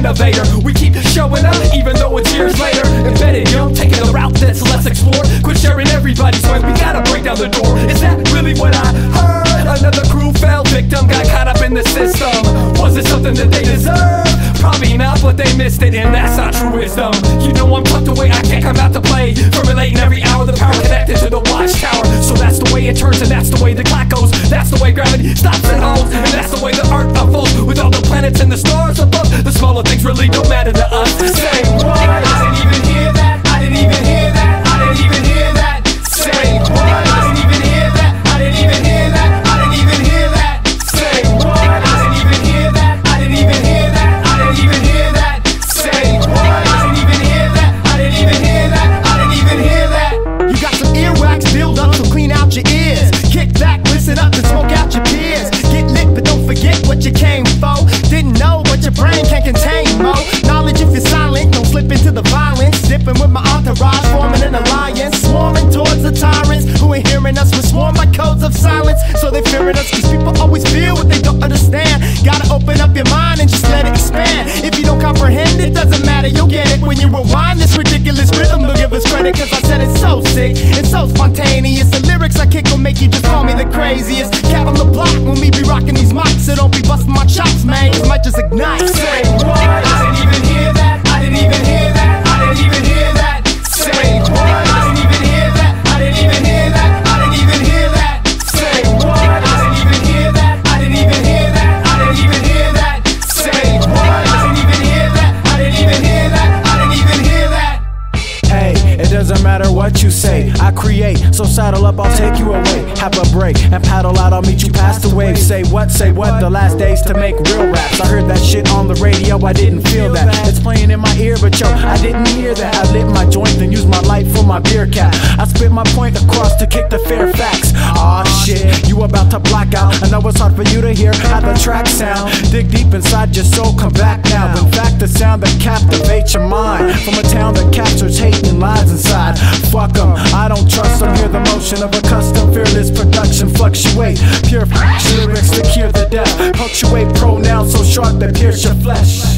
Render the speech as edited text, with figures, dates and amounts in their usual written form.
innovator. We keep showing up even though it's years later. Embedded young, taking the route that's less explored. Quit sharing everybody's way, we gotta break down the door. Is that really what I heard? Another crew fell victim, got caught up in the system. Was it something that they deserve? Probably not, but they missed it, and that's not true wisdom. You know I'm tucked away, I can't come out to play. Formulating every hour, the power connected to the watchtower. So that's the way it turns, and that's the way the clock goes. That's the way gravity stops and holds, and that's the way the earth unfolds. With all the planets and the stars above, the smaller things really don't matter to us. Say what? I didn't even hear that. I didn't even hear that. I didn't even hear that. Say what? I didn't even hear that. I didn't even hear that. I didn't even hear that. Say what? I didn't even hear that. I didn't even hear that. I didn't even hear that. Say what? I didn't even hear that. I didn't even hear that. I didn't even hear that. You got some earwax, build up, so clean out your ears. Kick back, listen up, and smoke out your peers. Get lit, but don't forget what you came for. Didn't know, but your brain can't contain more knowledge. If you're silent, don't slip into the violence. Dipping with my entourage, forming an alliance. Swarming towards the tyrants who ain't hearing us. We're swarmed by codes of silence, so they fearing us. Cause people always feel what they don't understand. Gotta open up your mind and just let it expand. If you don't comprehend, it doesn't matter, you'll get it when you rewind this ridiculous rhythm. They'll give us credit, cause I said it's so sick, it's so spontaneous. The lyrics I kick will make you just call me the craziest cat on the block when we be rocking these mics. So don't be busting my chops, man, it might just ignite. Say what? I didn't even hear that. I didn't even hear that. I didn't even hear that. Say what? I didn't even hear that. I didn't even hear that. I didn't even hear that. Say what? I didn't even hear that. I didn't even hear that. I didn't even hear that. Say what? I didn't even hear that. I didn't even hear that. I didn't even hear that. Hey, it doesn't matter what you say, I create, so saddle up, I'll take you away. Have a break and paddle out, I'll meet you past the wave. Say what, the last days to make real raps. I heard that shit on the radio, I didn't feel that. It's playing in my ear, but yo, I didn't hear that. I lit my joint, then used my light for my beer cap. I spit my point across to kick the fair facts. Aw shit, you about to black out. I know it's hard for you to hear how the track sound. Dig deep inside your soul, come back now. In fact, the sound that captivates your mind, from a town that captures hate and lies inside. Fuck 'em, I don't trust them. Hear the motion of a custom, fearless production. Fluctuate, pure lyrics to cure the deaf. Punctuate pronouns so sharp that pierce your flesh.